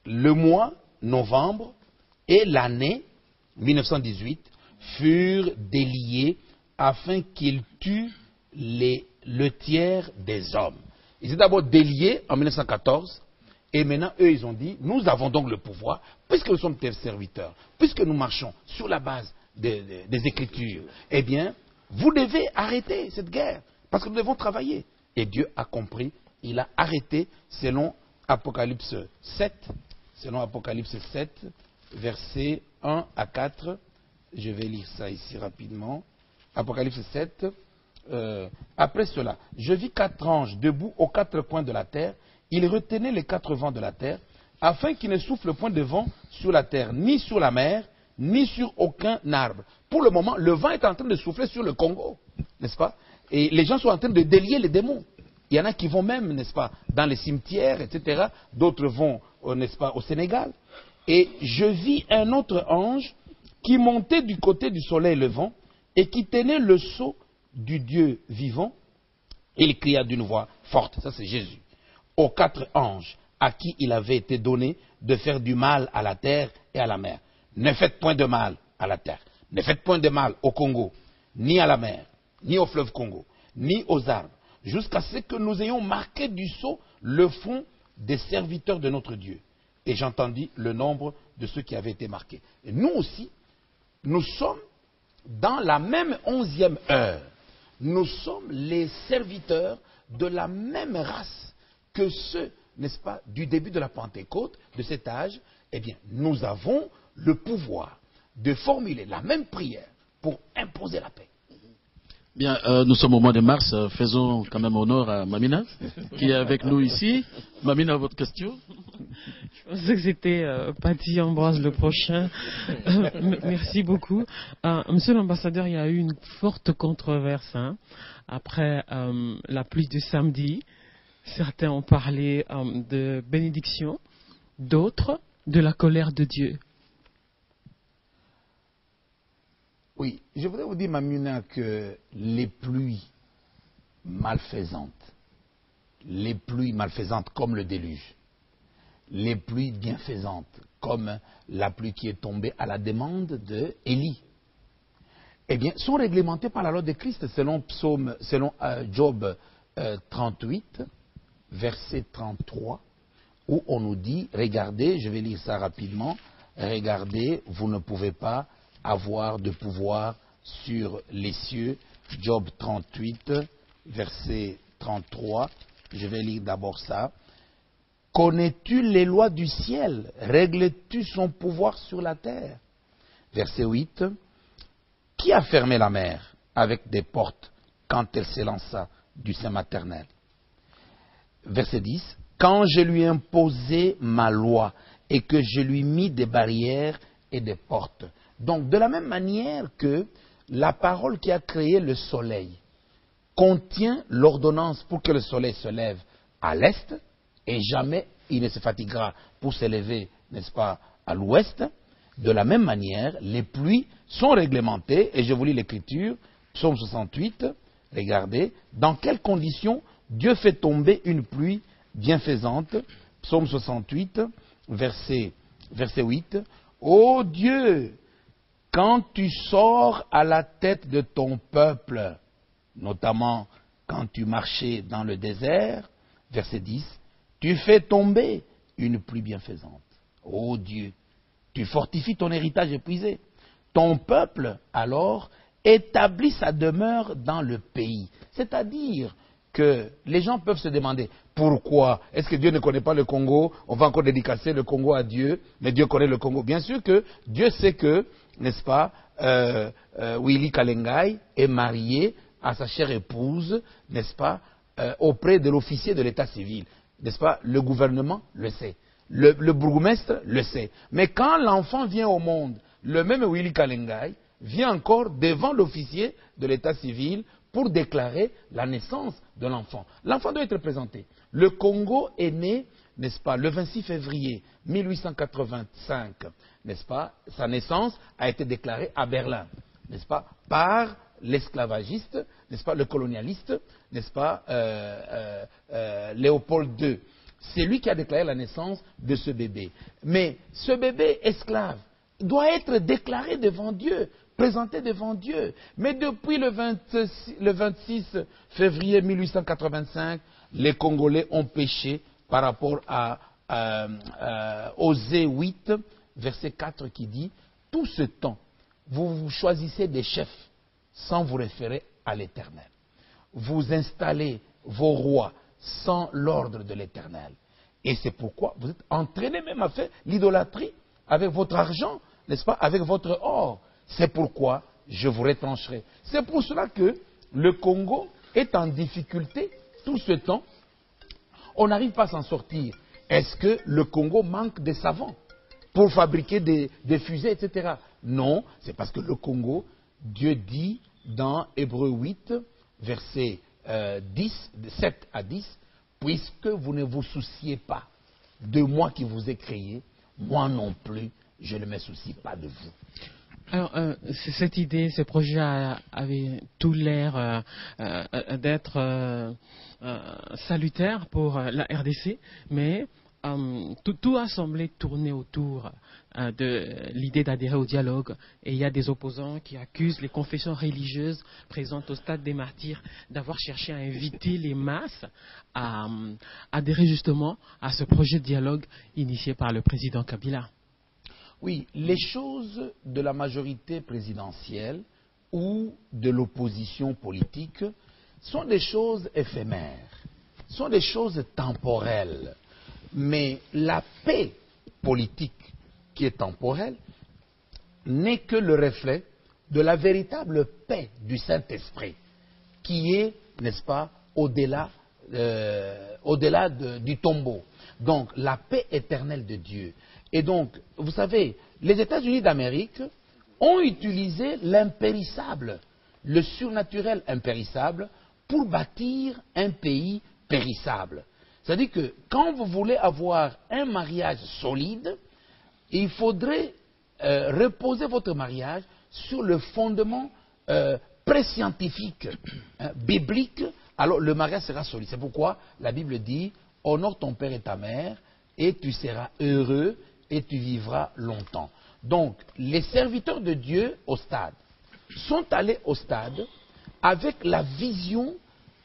le mois novembre et l'année 1918 furent déliés afin qu'il tue le tiers des hommes. Ils étaient d'abord déliés en 1914 et maintenant eux ils ont dit nous avons donc le pouvoir puisque nous sommes tes serviteurs, puisque nous marchons sur la base des Écritures, eh bien vous devez arrêter cette guerre parce que nous devons travailler. Et Dieu a compris, il a arrêté selon Apocalypse 7, versets 1 à 4. Je vais lire ça ici rapidement. Apocalypse 7. Après cela, je vis 4 anges debout aux 4 coins de la terre. Ils retenaient les 4 vents de la terre, afin qu'il ne souffle point de vent sur la terre, ni sur la mer, ni sur aucun arbre. Pour le moment, le vent est en train de souffler sur le Congo, n'est-ce pas? Et les gens sont en train de délier les démons. Il y en a qui vont même, n'est-ce pas, dans les cimetières, etc. D'autres vont, n'est-ce pas, au Sénégal. Et je vis un autre ange qui montait du côté du soleil levant et qui tenait le sceau du Dieu vivant. Il cria d'une voix forte, ça c'est Jésus, aux 4 anges à qui il avait été donné de faire du mal à la terre et à la mer. Ne faites point de mal à la terre, ne faites point de mal au Congo, ni à la mer, ni au fleuve Congo, ni aux arbres, jusqu'à ce que nous ayons marqué du sceau le front des serviteurs de notre Dieu. Et j'entendis le nombre de ceux qui avaient été marqués. Et nous aussi, nous sommes dans la même 11e heure. Nous sommes les serviteurs de la même race que ceux, n'est-ce pas, du début de la Pentecôte, de cet âge. Eh bien, nous avons le pouvoir de formuler la même prière pour imposer la paix. Bien, nous sommes au mois de mars, faisons quand même honneur à Mamina, qui est avec nous ici. Mamina, votre question? Je pensais que c'était Paty Ambroise le prochain. Merci beaucoup. Monsieur l'ambassadeur, il y a eu une forte controverse après la pluie de samedi. Certains ont parlé de bénédiction, d'autres de la colère de Dieu. Oui, je voudrais vous dire, Mamina, que les pluies malfaisantes comme le déluge, les pluies bienfaisantes comme la pluie qui est tombée à la demande d'Élie, eh bien, sont réglementées par la loi de Christ selon Job 38, verset 33, où on nous dit, regardez, je vais lire ça rapidement, regardez, vous ne pouvez pas avoir de pouvoir sur les cieux. Job 38, verset 33. Je vais lire d'abord ça. Connais-tu les lois du ciel? Règles-tu son pouvoir sur la terre? Verset 8. Qui a fermé la mer avec des portes quand elle s'élança du sein maternel? Verset 10. Quand je lui imposai ma loi et que je lui mis des barrières et des portes. Donc, de la même manière que la parole qui a créé le soleil contient l'ordonnance pour que le soleil se lève à l'est et jamais il ne se fatiguera pour se lever, n'est-ce pas, à l'ouest, de la même manière, les pluies sont réglementées, et je vous lis l'écriture, psaume 68, regardez, dans quelles conditions Dieu fait tomber une pluie bienfaisante, psaume 68, verset 8, ô Dieu, quand tu sors à la tête de ton peuple, notamment quand tu marchais dans le désert, verset 10, tu fais tomber une pluie bienfaisante. Ô Dieu, tu fortifies ton héritage épuisé. Ton peuple, alors, établit sa demeure dans le pays. C'est-à-dire que les gens peuvent se demander, pourquoi? Est-ce que Dieu ne connaît pas le Congo? On va encore dédicacer le Congo à Dieu, mais Dieu connaît le Congo. Bien sûr que Dieu sait que, n'est-ce pas, Willy Kalengai est marié à sa chère épouse, n'est-ce pas, auprès de l'officier de l'état civil. N'est-ce pas? Le gouvernement le sait. Le bourgmestre le sait. Mais quand l'enfant vient au monde, le même Willy Kalengai vient encore devant l'officier de l'état civil pour déclarer la naissance de l'enfant. L'enfant doit être présenté. Le Congo est né, n'est-ce pas, le 26 février 1885, n'est-ce pas? Sa naissance a été déclarée à Berlin, n'est-ce pas, par l'esclavagiste, n'est-ce pas, le colonialiste, n'est-ce pas, Léopold II. C'est lui qui a déclaré la naissance de ce bébé. Mais ce bébé esclave doit être déclaré devant Dieu, présenté devant Dieu. Mais depuis le 26 février 1885, les Congolais ont péché par rapport à Osée 8, verset 4 qui dit « Tout ce temps, vous choisissez des chefs sans vous référer à l'Éternel. Vous installez vos rois sans l'ordre de l'Éternel. Et c'est pourquoi vous êtes entraînés même à faire l'idolâtrie avec votre argent, n'est-ce pas, avec votre or. C'est pourquoi je vous retrancherai. » C'est pour cela que le Congo est en difficulté tout ce temps. On n'arrive pas à s'en sortir. Est-ce que le Congo manque de savants pour fabriquer des fusées, etc. Non, c'est parce que le Congo, Dieu dit dans Hébreux 8, versets 7 à 10, « Puisque vous ne vous souciez pas de moi qui vous ai créé, moi non plus, je ne me soucie pas de vous. » Alors, cette idée, ce projet avait tout l'air d'être salutaire pour la RDC, mais tout a semblé tourner autour de l'idée d'adhérer au dialogue. Et il y a des opposants qui accusent les confessions religieuses présentes au stade des martyrs d'avoir cherché à inviter les masses à adhérer justement à ce projet de dialogue initié par le président Kabila. Oui, les choses de la majorité présidentielle ou de l'opposition politique sont des choses éphémères, sont des choses temporelles. Mais la paix politique qui est temporelle n'est que le reflet de la véritable paix du Saint-Esprit, qui est, n'est-ce pas, au-delà du tombeau. Donc, la paix éternelle de Dieu. Et donc, vous savez, les États-Unis d'Amérique ont utilisé l'impérissable, le surnaturel impérissable, pour bâtir un pays périssable. C'est-à-dire que quand vous voulez avoir un mariage solide, il faudrait reposer votre mariage sur le fondement pré-scientifique, biblique, alors le mariage sera solide. C'est pourquoi la Bible dit « Honore ton père et ta mère, et tu seras heureux, et tu vivras longtemps. » Donc, les serviteurs de Dieu au stade sont allés au stade avec la vision,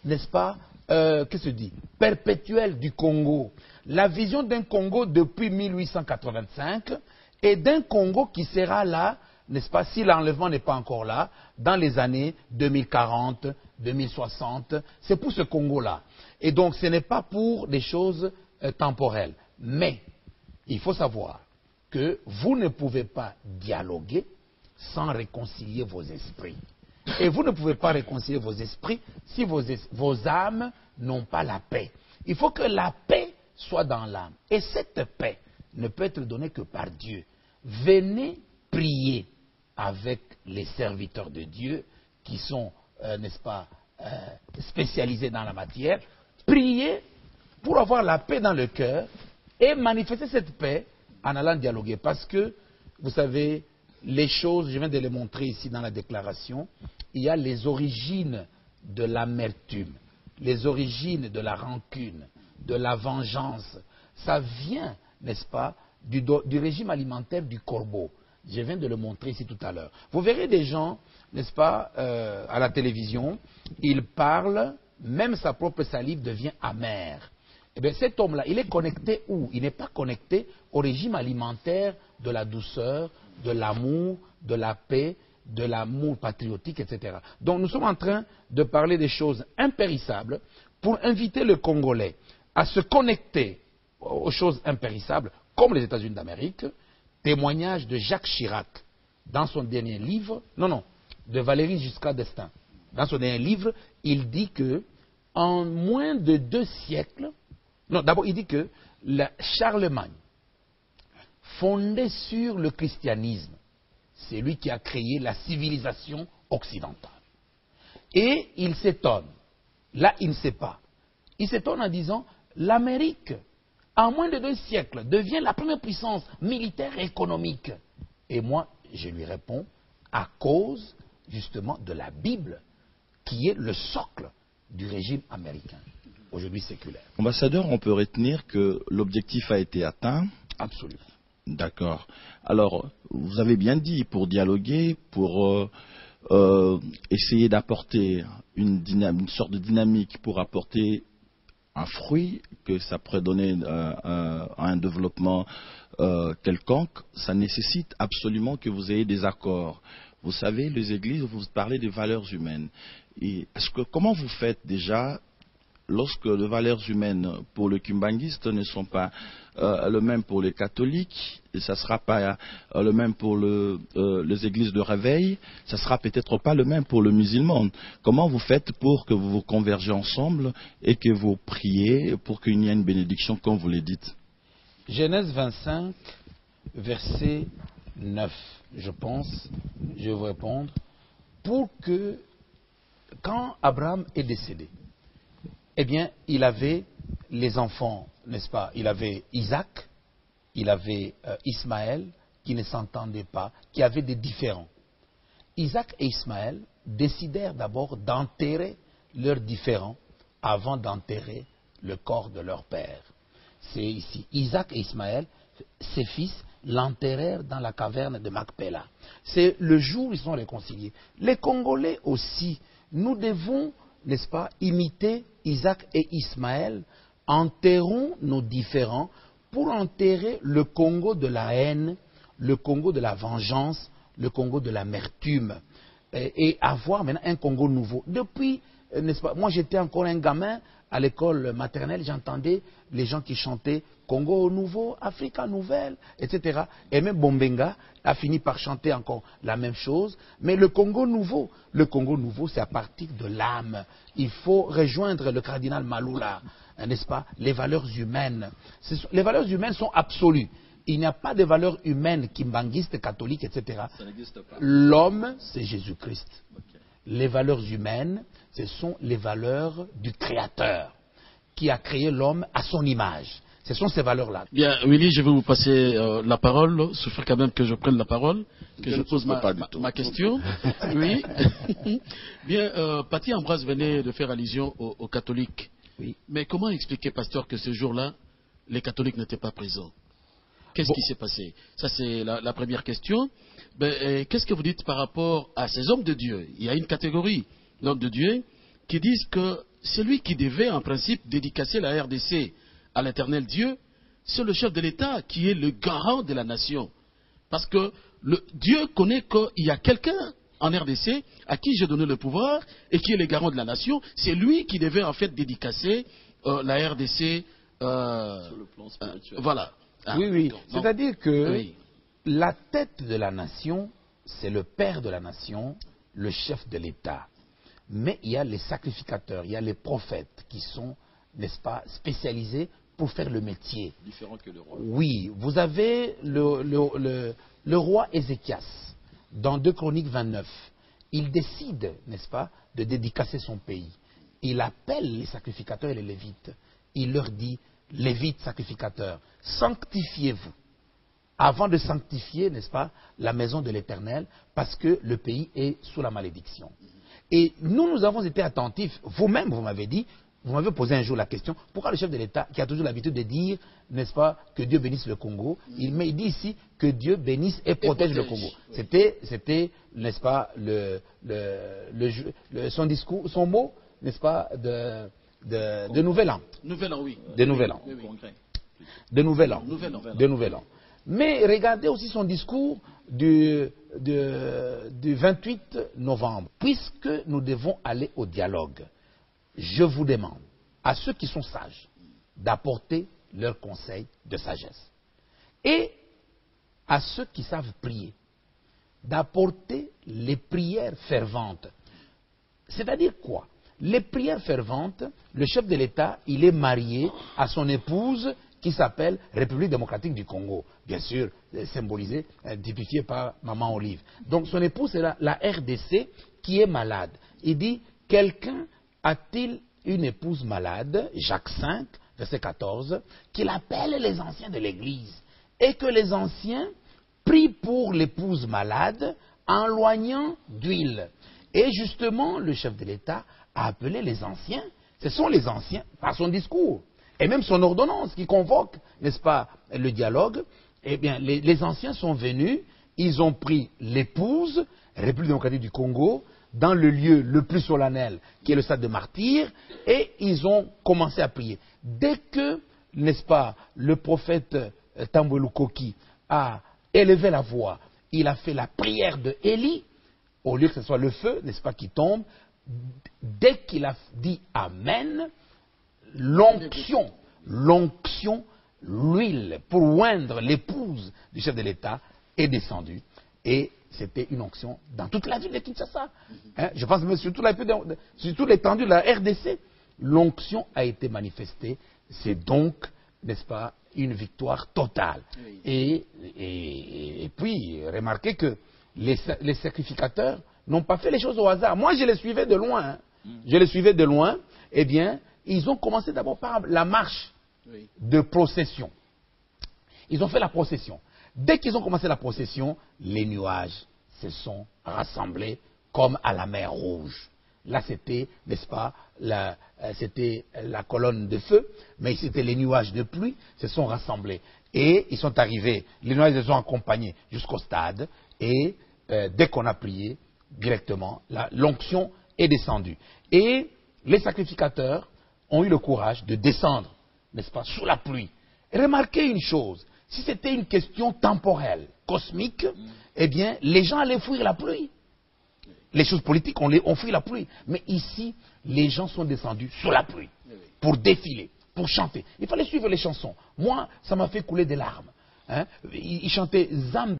n'est-ce pas, qu'est-ce que je dis, perpétuelle du Congo. La vision d'un Congo depuis 1885 et d'un Congo qui sera là, n'est-ce pas, si l'enlèvement n'est pas encore là, dans les années 2040, 2060. C'est pour ce Congo-là. Et donc, ce n'est pas pour des choses temporelles. Mais, il faut savoir que vous ne pouvez pas dialoguer sans réconcilier vos esprits. Et vous ne pouvez pas réconcilier vos esprits si vos âmes n'ont pas la paix. Il faut que la paix soit dans l'âme. Et cette paix ne peut être donnée que par Dieu. Venez prier avec les serviteurs de Dieu qui sont, n'est-ce pas, spécialisés dans la matière. Priez pour avoir la paix dans le cœur et manifester cette paix en allant dialoguer. Parce que, vous savez, les choses, je viens de les montrer ici dans la déclaration, il y a les origines de l'amertume, les origines de la rancune, de la vengeance. Ça vient, n'est-ce pas, du régime alimentaire du corbeau. Je viens de le montrer ici tout à l'heure. Vous verrez des gens, n'est-ce pas, à la télévision, ils parlent, même sa propre salive devient amère. Eh bien, cet homme-là, il est connecté où? Il n'est pas connecté au régime alimentaire de la douceur, de l'amour, de la paix, de l'amour patriotique, etc. Donc, nous sommes en train de parler des choses impérissables pour inviter le Congolais à se connecter aux choses impérissables, comme les États-Unis d'Amérique. Témoignage de Jacques Chirac dans son dernier livre, de Valéry Giscard d'Estaing. Dans son dernier livre, il dit que en moins de 2 siècles, d'abord il dit que Charlemagne, fondé sur le christianisme, c'est lui qui a créé la civilisation occidentale. Et il s'étonne, là il ne sait pas, il s'étonne en disant, l'Amérique, en moins de 2 siècles, devient la première puissance militaire et économique. Et moi, je lui réponds, à cause justement de la Bible, qui est le socle du régime américain. aujourd'hui séculaire. Ambassadeur, on peut retenir que l'objectif a été atteint. Absolument. D'accord. Alors, vous avez bien dit, pour dialoguer, pour essayer d'apporter une sorte de dynamique, pour apporter un fruit, que ça pourrait donner un développement quelconque, ça nécessite absolument que vous ayez des accords. Vous savez, les églises, vous parlez des valeurs humaines. Et comment vous faites déjà lorsque les valeurs humaines pour le kimbanguiste ne sont pas le même pour les catholiques, et ça ne sera pas le même pour les églises de réveil, ça ne sera peut-être pas le même pour le musulman. Comment vous faites pour que vous vous convergez ensemble et que vous priez pour qu'il y ait une bénédiction comme vous le dites? Genèse 25, verset 9, je pense, je vais vous répondre, pour que quand Abraham est décédé, eh bien, il avait les enfants, n'est-ce pas? Il avait Isaac, il avait Ismaël, qui ne s'entendaient pas, qui avaient des différends. Isaac et Ismaël décidèrent d'abord d'enterrer leurs différends avant d'enterrer le corps de leur père. C'est ici. Isaac et Ismaël, ses fils, l'enterrèrent dans la caverne de Macpéla. C'est le jour où ils sont réconciliés. Les Congolais aussi, nous devons, n'est-ce pas, imiter Isaac et Ismaël. Enterrons nos différends pour enterrer le Congo de la haine, le Congo de la vengeance, le Congo de l'amertume, et avoir maintenant un Congo nouveau. Depuis, n'est-ce pas, moi j'étais encore un gamin à l'école maternelle, j'entendais les gens qui chantaient Congo nouveau, Africa nouvelle, etc. Et même Bombenga a fini par chanter encore la même chose. Mais le Congo nouveau, c'est à partir de l'âme. Il faut rejoindre le cardinal Malula, n'est-ce pas? Les valeurs humaines. Les valeurs humaines sont absolues. Il n'y a pas de valeurs humaines kimbanguistes, catholiques, etc. Ça n'existe pas. L'homme, c'est Jésus-Christ. Okay. Les valeurs humaines, ce sont les valeurs du Créateur qui a créé l'homme à son image. Ce sont ces valeurs-là. Bien, Willy, je vais vous passer la parole. Suffit quand même que je prenne la parole, que je pose ma question. Oui. Bien, Paty Ambroise venait de faire allusion aux catholiques. Oui. Mais comment expliquer, pasteur, que ce jour-là, les catholiques n'étaient pas présents? Qu'est-ce qui s'est passé? Ça, c'est la première question. Qu'est-ce que vous dites par rapport à ces hommes de Dieu? Il y a une catégorie d'hommes de Dieu qui disent que celui qui devait, en principe, dédicacer la RDC à l'éternel Dieu, c'est le chef de l'État qui est le garant de la nation. Parce que Dieu connaît qu'il y a quelqu'un en RDC à qui j'ai donné le pouvoir et qui est le garant de la nation. C'est lui qui devait, en fait, dédicacer la RDC. Sur le plan spirituel. Voilà. Ah, oui. C'est-à-dire que la tête de la nation, c'est le père de la nation, le chef de l'État. Mais il y a les sacrificateurs, il y a les prophètes qui sont, n'est-ce pas, spécialisés pour faire le métier. Différent que le roi. Oui, vous avez le roi Ézéchias, dans 2 Chroniques 29. Il décide, n'est-ce pas, de dédicacer son pays. Il appelle les sacrificateurs et les lévites. Il leur dit, lévites sacrificateurs, sanctifiez-vous. Avant de sanctifier, n'est-ce pas, la maison de l'Éternel, parce que le pays est sous la malédiction. Et nous avons été attentifs. Vous-même, vous m'avez dit, vous m'avez posé un jour la question, pourquoi le chef de l'État, qui a toujours l'habitude de dire, n'est-ce pas, que Dieu bénisse le Congo, il dit ici que Dieu bénisse et protège le Congo. C'était, n'est-ce pas, son discours, son mot, n'est-ce pas, de Nouvel An. Nouvel An, oui. De Nouvel An. Oui. De Nouvel An. De Nouvel An. Mais regardez aussi son discours du 28 novembre. Puisque nous devons aller au dialogue, je vous demande, à ceux qui sont sages, d'apporter leurs conseils de sagesse. Et à ceux qui savent prier, d'apporter les prières ferventes. C'est-à-dire quoi? Les prières ferventes, le chef de l'État, il est marié à son épouse qui s'appelle République démocratique du Congo. Bien sûr, symbolisée, typifiée par Maman Olive. Donc son épouse, c'est la RDC qui est malade. Il dit, quelqu'un a-t-il une épouse malade, Jacques 5, verset 14, qu'il appelle les anciens de l'Église et que les anciens prient pour l'épouse malade en loignant d'huile. Et justement, le chef de l'État a appelé les anciens. ce sont les anciens, par son discours, et même son ordonnance qui convoque, n'est-ce pas, le dialogue. Eh bien, les anciens sont venus, ils ont pris l'épouse, République démocratique du Congo, dans le lieu le plus solennel, qui est le stade de martyr, et ils ont commencé à prier. Dès que, n'est-ce pas, le prophète Tambouelou Koki a élevé la voix, il a fait la prière de Élie, au lieu que ce soit le feu, n'est-ce pas, qui tombe, dès qu'il a dit Amen, l'onction, l'huile pour oindre l'épouse du chef de l'État est descendue. Et c'était une onction dans toute la ville de Kinshasa. Hein, je pense même sur toute l'étendue de la RDC, l'onction a été manifestée. C'est donc, n'est-ce pas, une victoire totale. Oui. Et puis, remarquez que les sacrificateurs n'ont pas fait les choses au hasard. Moi, je les suivais de loin. Hein. Je les suivais de loin. Eh bien, ils ont commencé d'abord par la marche de procession. Ils ont fait la procession. Dès qu'ils ont commencé la procession, les nuages se sont rassemblés comme à la mer Rouge. Là, c'était, n'est-ce pas, c'était la colonne de feu, mais c'était les nuages de pluie se sont rassemblés. Et ils sont arrivés, les nuages les ont accompagnés jusqu'au stade, et dès qu'on a prié, directement, l'onction est descendue. Et les sacrificateurs ont eu le courage de descendre, n'est-ce pas, sous la pluie. Et remarquez une chose, si c'était une question temporelle, cosmique, eh bien, les gens allaient fuir la pluie. Les choses politiques ont fui la pluie. Mais ici, les gens sont descendus sous la pluie pour défiler, pour chanter. Il fallait suivre les chansons. Moi, ça m'a fait couler des larmes. Hein. Ils chantaient Zam.